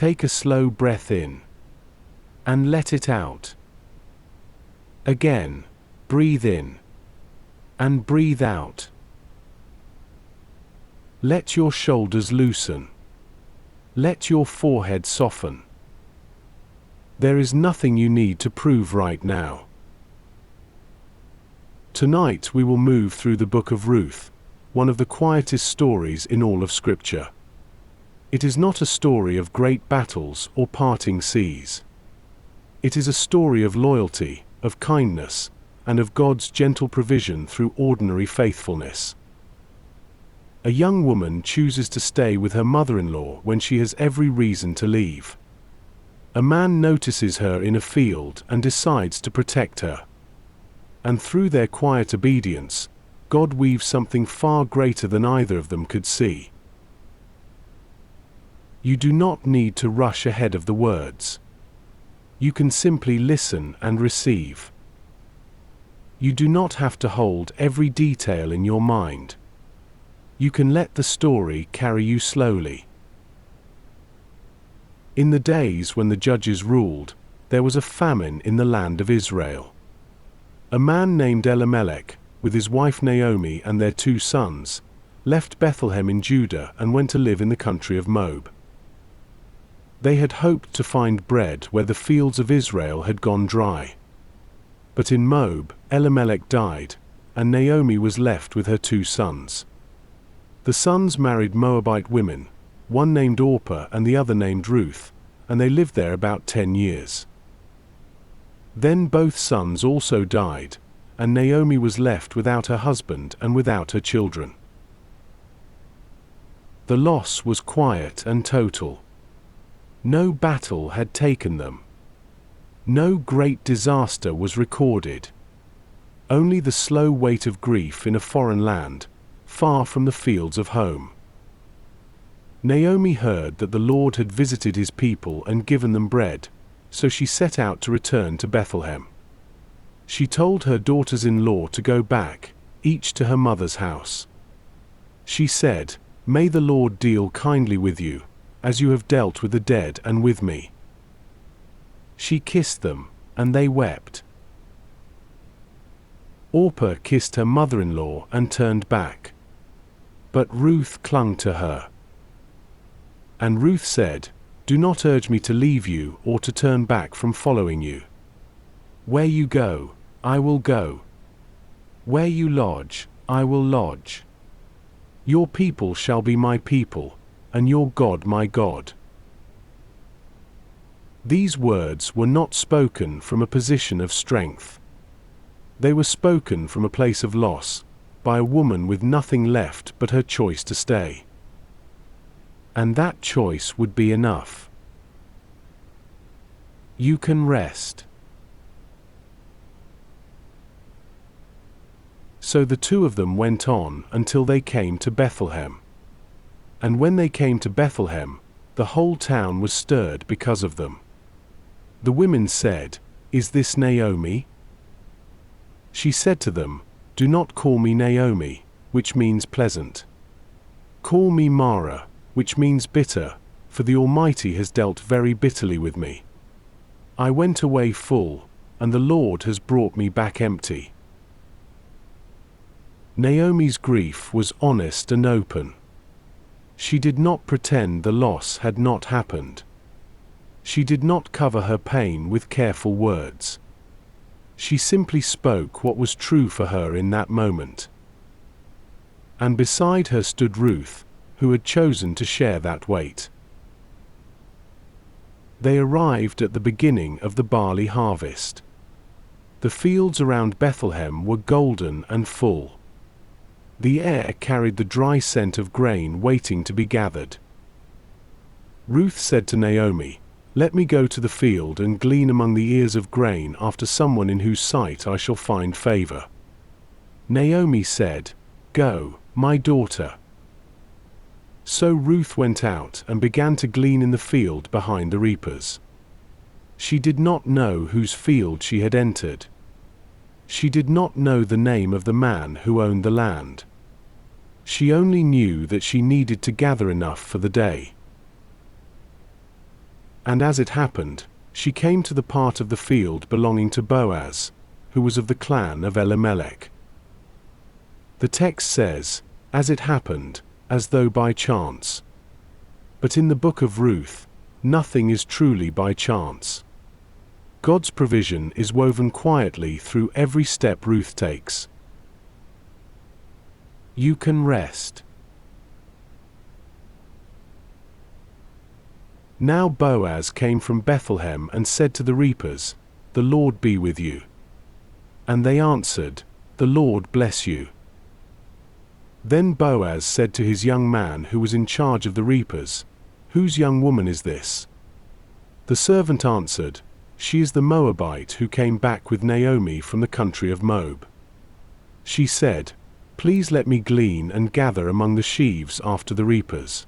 Take a slow breath in. And let it out. Again, breathe in. And breathe out. Let your shoulders loosen. Let your forehead soften. There is nothing you need to prove right now. Tonight we will move through the book of Ruth, one of the quietest stories in all of Scripture. It is not a story of great battles or parting seas. It is a story of loyalty, of kindness, and of God's gentle provision through ordinary faithfulness. A young woman chooses to stay with her mother-in-law when she has every reason to leave. A man notices her in a field and decides to protect her. And through their quiet obedience, God weaves something far greater than either of them could see. You do not need to rush ahead of the words. You can simply listen and receive. You do not have to hold every detail in your mind. You can let the story carry you slowly. In the days when the judges ruled, there was a famine in the land of Israel. A man named Elimelech, with his wife Naomi and their 2 sons, left Bethlehem in Judah and went to live in the country of Moab. They had hoped to find bread where the fields of Israel had gone dry. But in Moab, Elimelech died, and Naomi was left with her 2 sons. The sons married Moabite women, one named Orpah and the other named Ruth, and they lived there about 10 years. Then both sons also died, and Naomi was left without her husband and without her children. The loss was quiet and total. No battle had taken them. No great disaster was recorded. Only the slow weight of grief in a foreign land, far from the fields of home. Naomi heard that the Lord had visited his people and given them bread, so she set out to return to Bethlehem. She told her daughters-in-law to go back, each to her mother's house. She said, "May the Lord deal kindly with you, as you have dealt with the dead and with me." She kissed them, and they wept. Orpah kissed her mother-in-law and turned back. But Ruth clung to her. And Ruth said, "Do not urge me to leave you or to turn back from following you. Where you go, I will go. Where you lodge, I will lodge. Your people shall be my people, and your God my God." These words were not spoken from a position of strength. They were spoken from a place of loss, by a woman with nothing left but her choice to stay. And that choice would be enough. You can rest. So the 2 of them went on until they came to Bethlehem. And when they came to Bethlehem, the whole town was stirred because of them. The women said, "Is this Naomi?" She said to them, "Do not call me Naomi, which means pleasant. Call me Mara, which means bitter, for the Almighty has dealt very bitterly with me. I went away full, and the Lord has brought me back empty." Naomi's grief was honest and open. She did not pretend the loss had not happened. She did not cover her pain with careful words. She simply spoke what was true for her in that moment. And beside her stood Ruth, who had chosen to share that weight. They arrived at the beginning of the barley harvest. The fields around Bethlehem were golden and full. The air carried the dry scent of grain waiting to be gathered. Ruth said to Naomi, "Let me go to the field and glean among the ears of grain after someone in whose sight I shall find favor." Naomi said, "Go, my daughter." So Ruth went out and began to glean in the field behind the reapers. She did not know whose field she had entered. She did not know the name of the man who owned the land. She only knew that she needed to gather enough for the day. And as it happened, she came to the part of the field belonging to Boaz, who was of the clan of Elimelech. The text says, as it happened, as though by chance. But in the book of Ruth, nothing is truly by chance. God's provision is woven quietly through every step Ruth takes. You can rest. Now Boaz came from Bethlehem and said to the reapers, "The Lord be with you." And they answered, "The Lord bless you." Then Boaz said to his young man who was in charge of the reapers, "Whose young woman is this?" The servant answered, "She is the Moabite who came back with Naomi from the country of Moab." She said, "Please let me glean and gather among the sheaves after the reapers."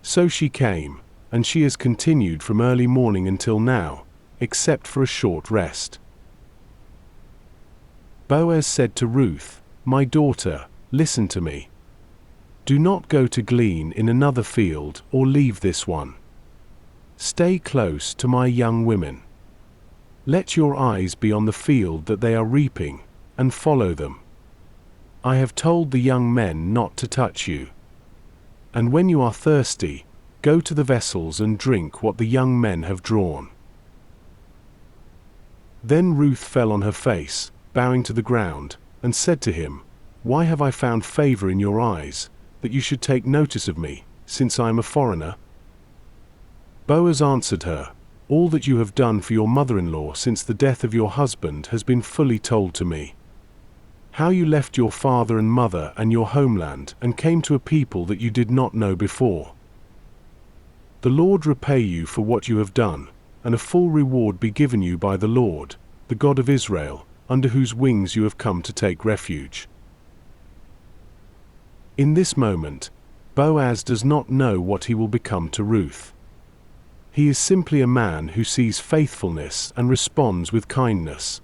So she came, and she has continued from early morning until now, except for a short rest. Boaz said to Ruth, "My daughter, listen to me. Do not go to glean in another field or leave this one. Stay close to my young women. Let your eyes be on the field that they are reaping, and follow them. I have told the young men not to touch you. And when you are thirsty, go to the vessels and drink what the young men have drawn." Then Ruth fell on her face, bowing to the ground, and said to him, "Why have I found favor in your eyes, that you should take notice of me, since I am a foreigner?" Boaz answered her, "All that you have done for your mother-in-law since the death of your husband has been fully told to me. How you left your father and mother and your homeland and came to a people that you did not know before. The Lord repay you for what you have done, and a full reward be given you by the Lord, the God of Israel, under whose wings you have come to take refuge." In this moment, Boaz does not know what he will become to Ruth. He is simply a man who sees faithfulness and responds with kindness.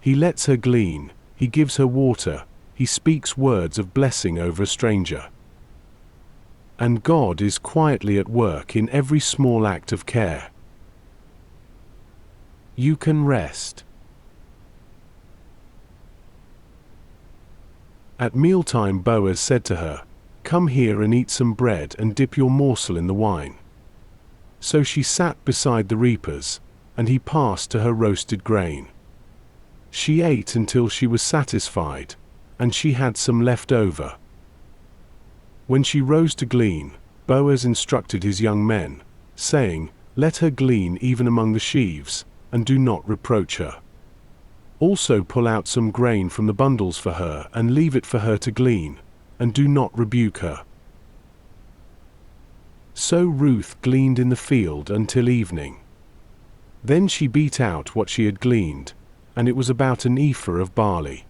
He lets her glean, he gives her water, he speaks words of blessing over a stranger. And God is quietly at work in every small act of care. You can rest. At mealtime Boaz said to her, "Come here and eat some bread and dip your morsel in the wine." So she sat beside the reapers, and he passed to her roasted grain. She ate until she was satisfied, and she had some left over. When she rose to glean, Boaz instructed his young men, saying, "Let her glean even among the sheaves, and do not reproach her. Also pull out some grain from the bundles for her and leave it for her to glean, and do not rebuke her." So Ruth gleaned in the field until evening. Then she beat out what she had gleaned, and it was about an ephah of barley.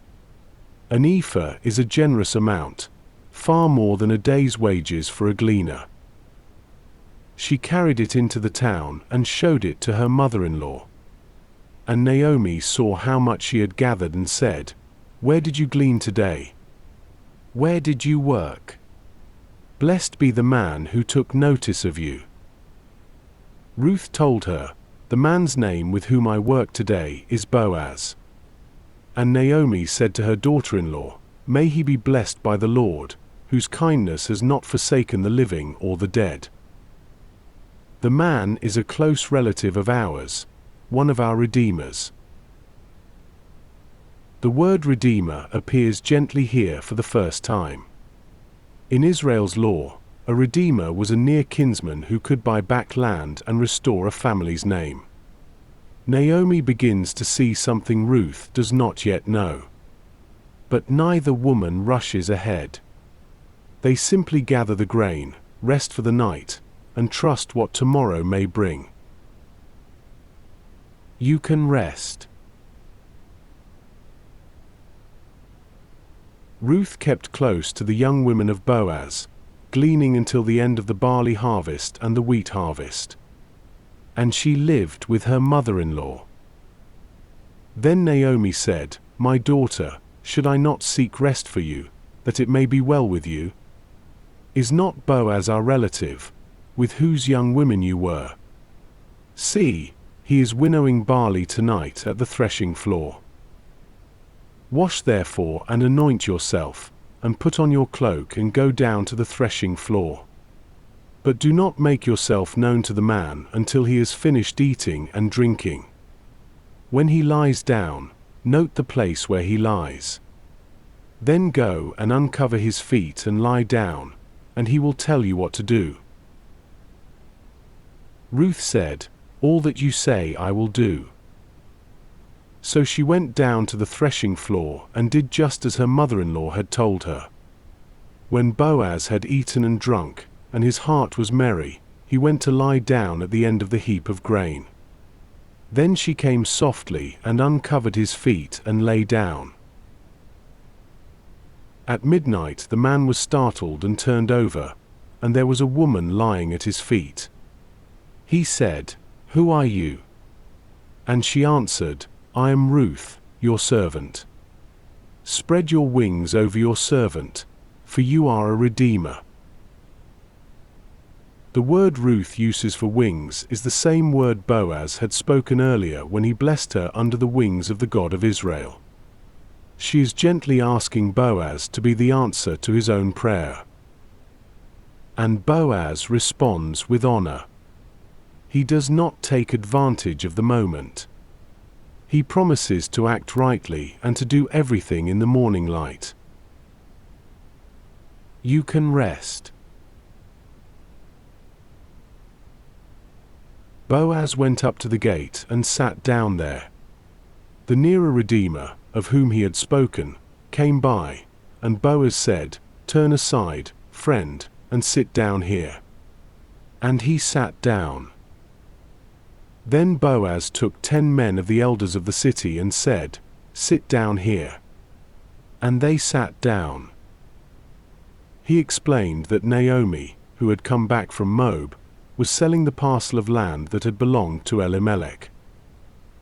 An ephah is a generous amount, far more than a day's wages for a gleaner. She carried it into the town and showed it to her mother-in-law. And Naomi saw how much she had gathered and said, "Where did you glean today? Where did you work? Blessed be the man who took notice of you." Ruth told her, "The man's name with whom I work today is Boaz." And Naomi said to her daughter-in-law, "May he be blessed by the Lord, whose kindness has not forsaken the living or the dead. The man is a close relative of ours, one of our redeemers." The word redeemer appears gently here for the first time. In Israel's law, a redeemer was a near kinsman who could buy back land and restore a family's name. Naomi begins to see something Ruth does not yet know. But neither woman rushes ahead. They simply gather the grain, rest for the night, and trust what tomorrow may bring. You can rest. Ruth kept close to the young women of Boaz, gleaning until the end of the barley harvest and the wheat harvest. And she lived with her mother-in-law. Then Naomi said, "My daughter, should I not seek rest for you, that it may be well with you? Is not Boaz our relative, with whose young women you were, See, he is winnowing barley tonight at the threshing floor. Wash therefore and anoint yourself, and put on your cloak and go down to the threshing floor. But do not make yourself known to the man until he has finished eating and drinking. When he lies down, note the place where he lies. Then go and uncover his feet and lie down, and he will tell you what to do." Ruth said, "All that you say I will do." So she went down to the threshing floor and did just as her mother-in-law had told her. When Boaz had eaten and drunk, and his heart was merry, he went to lie down at the end of the heap of grain. Then she came softly and uncovered his feet and lay down. At midnight the man was startled and turned over, and there was a woman lying at his feet. He said, "Who are you?" And she answered, "I am Ruth, your servant. Spread your wings over your servant, for you are a redeemer." The word Ruth uses for wings is the same word Boaz had spoken earlier when he blessed her under the wings of the God of Israel. She is gently asking Boaz to be the answer to his own prayer. And Boaz responds with honor. He does not take advantage of the moment. He promises to act rightly and to do everything in the morning light. You can rest. Boaz went up to the gate and sat down there. The nearer redeemer, of whom he had spoken, came by, and Boaz said, "Turn aside, friend, and sit down here." And he sat down. Then Boaz took 10 men of the elders of the city and said, "Sit down here." And they sat down. He explained that Naomi, who had come back from Moab, was selling the parcel of land that had belonged to Elimelech.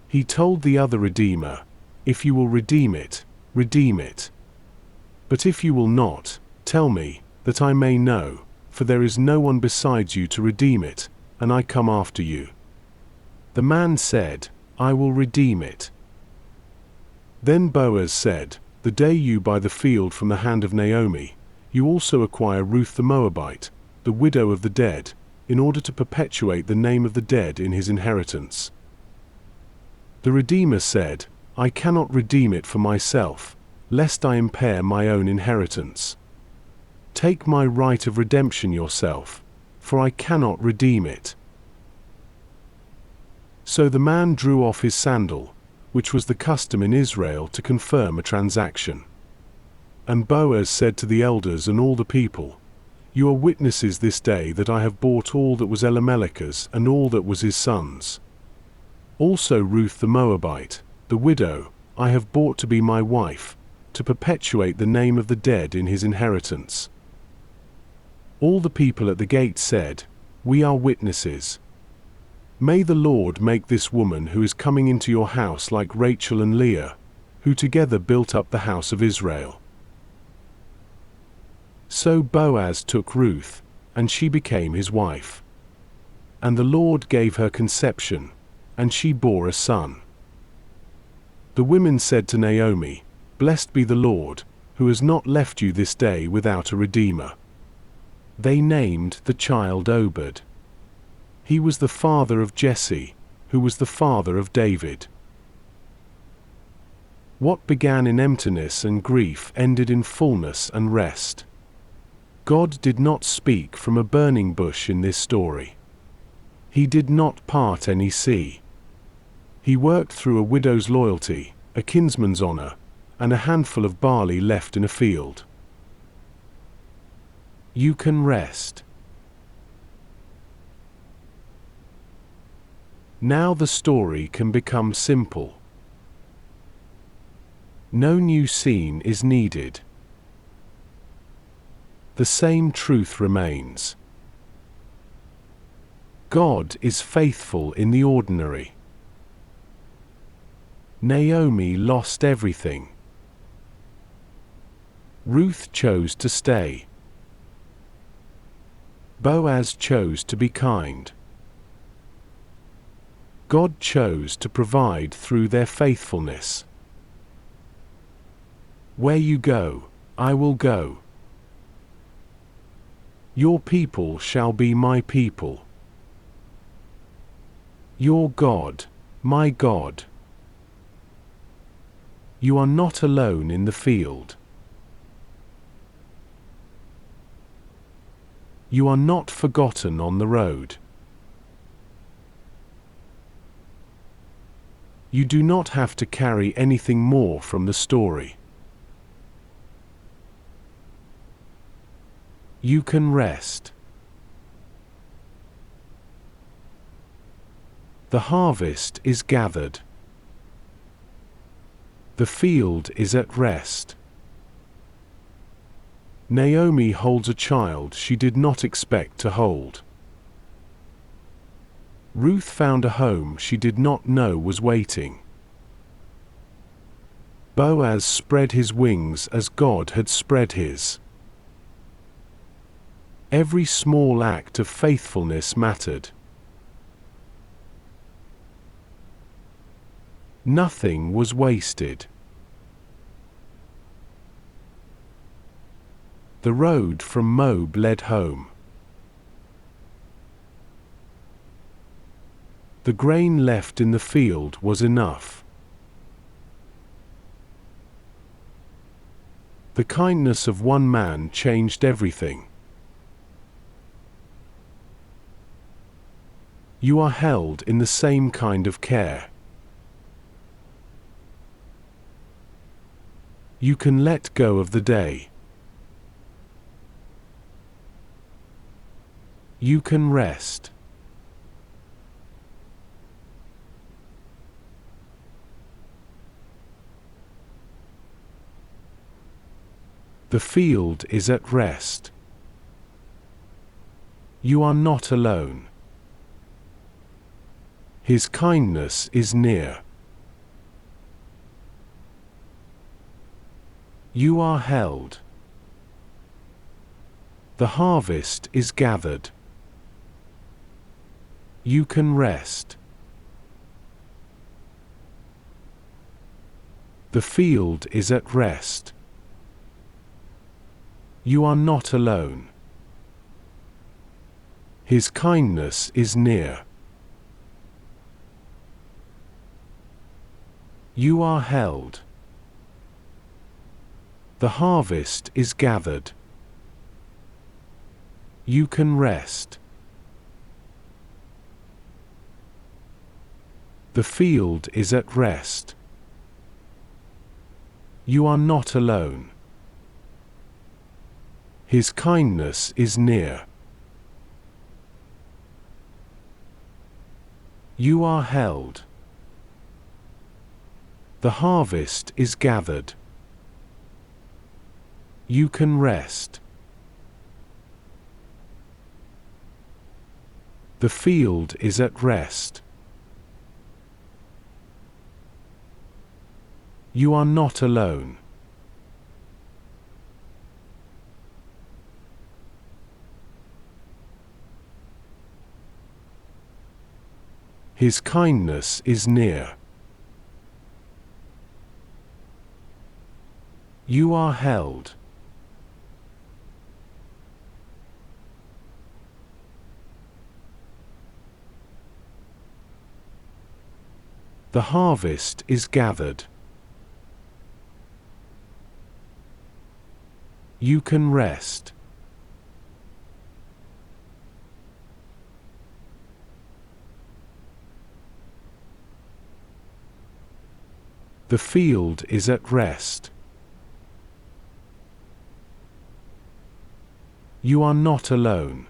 He told the other redeemer, "If you will redeem it, redeem it. But if you will not, tell me, that I may know, for there is no one besides you to redeem it, and I come after you." The man said, "I will redeem it." Then Boaz said, "The day you buy the field from the hand of Naomi, you also acquire Ruth the Moabite, the widow of the dead, in order to perpetuate the name of the dead in his inheritance." The Redeemer said, "I cannot redeem it for myself, lest I impair my own inheritance. Take my right of redemption yourself, for I cannot redeem it." So the man drew off his sandal, which was the custom in Israel to confirm a transaction. And Boaz said to the elders and all the people, "You are witnesses this day that I have bought all that was Elimelech's and all that was his sons. Also Ruth the Moabite, the widow, I have bought to be my wife, to perpetuate the name of the dead in his inheritance." All the people at the gate said, "We are witnesses. May the Lord make this woman who is coming into your house like Rachel and Leah, who together built up the house of Israel." So Boaz took Ruth, and she became his wife. And the Lord gave her conception, and she bore a son. The women said to Naomi, "Blessed be the Lord, who has not left you this day without a redeemer." They named the child Obed. He was the father of Jesse, who was the father of David. What began in emptiness and grief ended in fullness and rest. God did not speak from a burning bush in this story. He did not part any sea. He worked through a widow's loyalty, a kinsman's honor, and a handful of barley left in a field. You can rest. Now the story can become simple. No new scene is needed. The same truth remains. God is faithful in the ordinary. Naomi lost everything. Ruth chose to stay. Boaz chose to be kind. God chose to provide through their faithfulness. Where you go, I will go. Your people shall be my people. Your God, my God. You are not alone in the field. You are not forgotten on the road. You do not have to carry anything more from the story. You can rest. The harvest is gathered. The field is at rest. Naomi holds a child she did not expect to hold. Ruth found a home she did not know was waiting. Boaz spread his wings as God had spread his. Every small act of faithfulness mattered. Nothing was wasted. The road from Moab led home. The grain left in the field was enough. The kindness of one man changed everything. You are held in the same kind of care. You can let go of the day. You can rest. The field is at rest. You are not alone. His kindness is near. You are held. The harvest is gathered. You can rest. The field is at rest. You are not alone. His kindness is near. You are held. The harvest is gathered. You can rest. The field is at rest. You are not alone. His kindness is near. You are held. The harvest is gathered. You can rest. The field is at rest. You are not alone. His kindness is near. You are held. The harvest is gathered. You can rest. The field is at rest. You are not alone.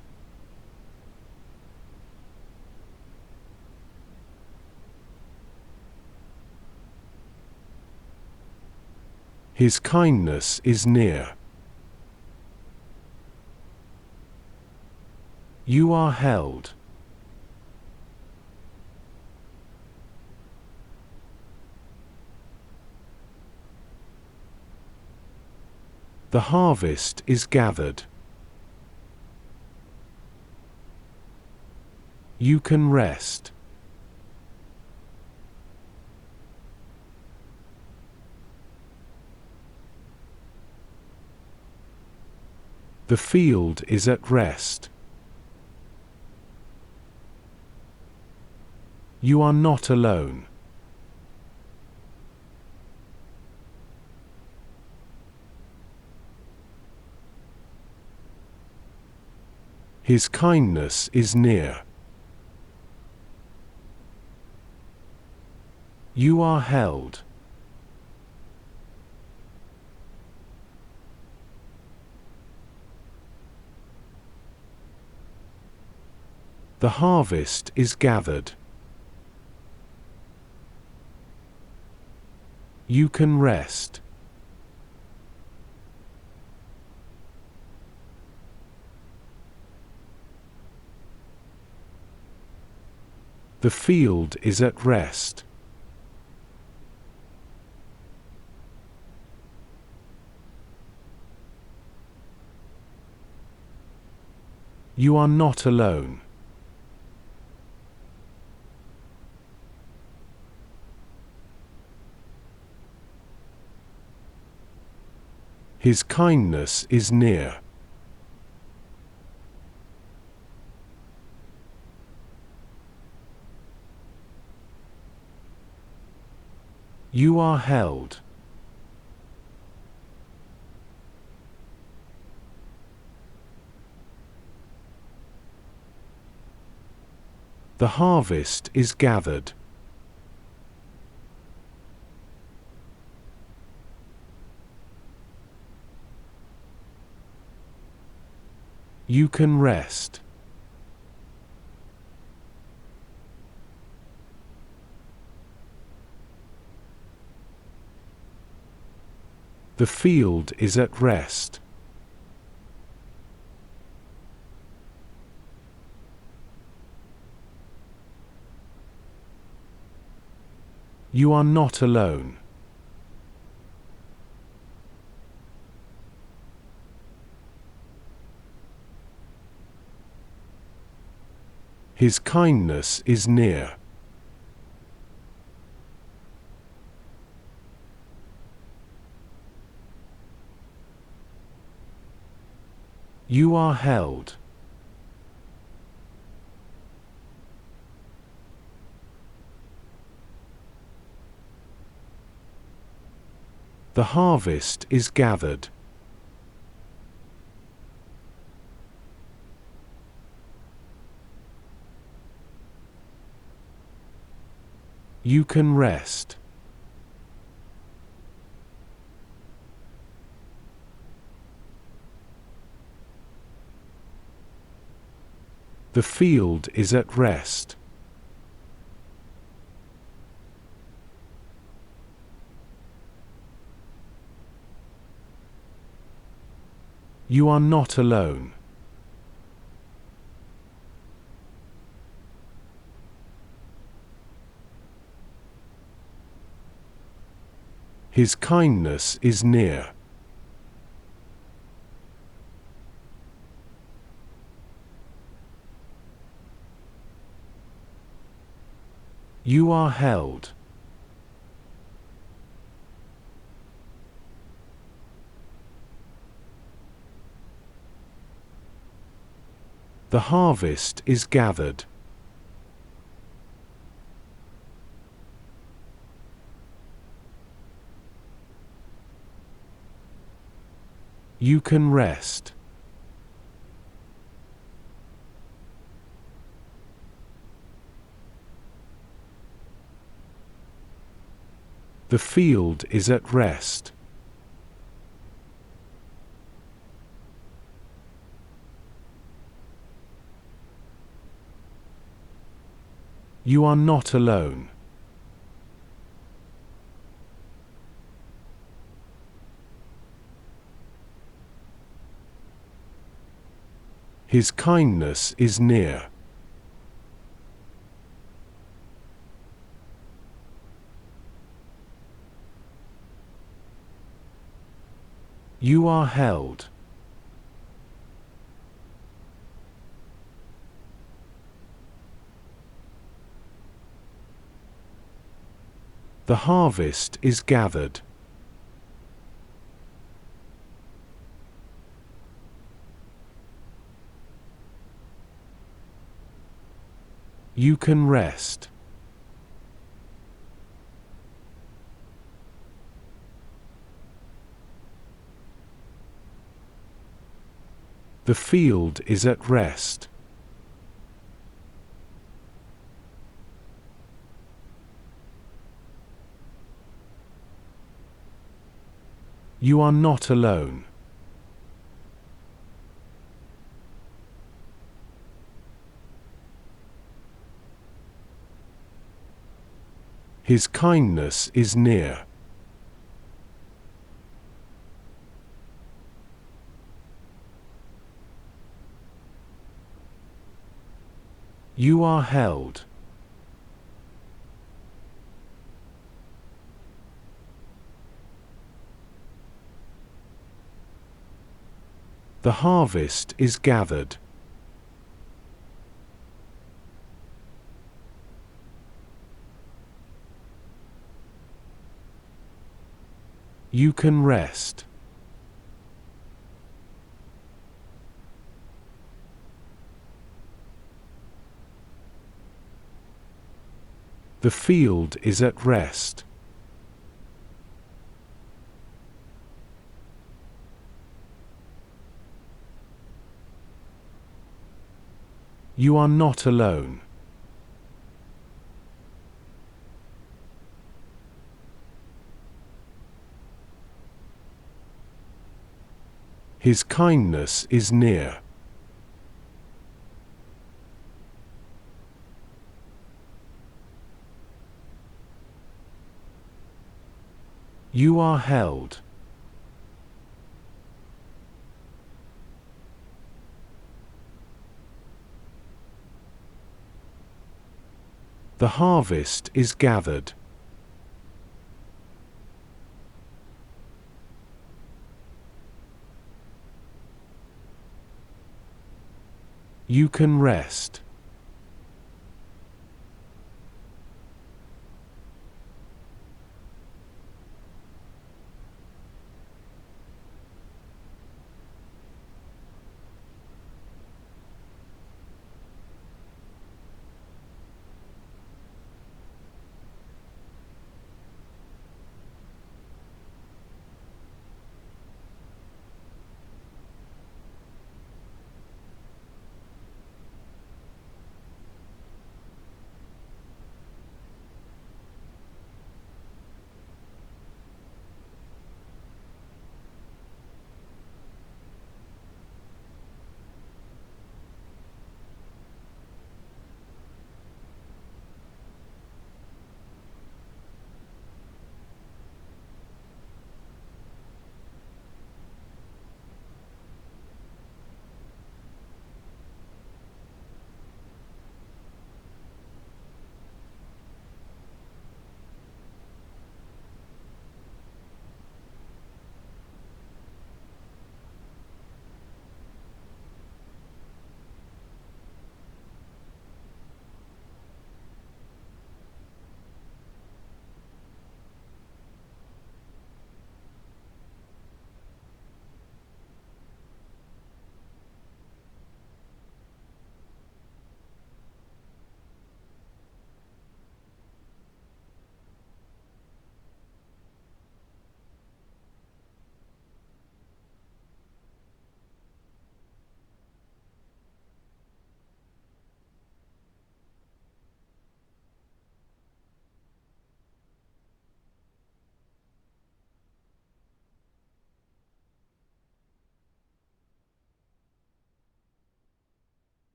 His kindness is near. You are held. The harvest is gathered. You can rest. The field is at rest. You are not alone. His kindness is near. You are held. The harvest is gathered. You can rest. The field is at rest. You are not alone. His kindness is near. You are held. The harvest is gathered. You can rest. The field is at rest. You are not alone. His kindness is near. You are held. The harvest is gathered. You can rest. The field is at rest. You are not alone. His kindness is near. You are held. The harvest is gathered. You can rest. The field is at rest. You are not alone. His kindness is near. You are held. The harvest is gathered. You can rest. The field is at rest. You are not alone. His kindness is near. You are held. The harvest is gathered. You can rest. The field is at rest. You are not alone. His kindness is near. You are held. The harvest is gathered. You can rest.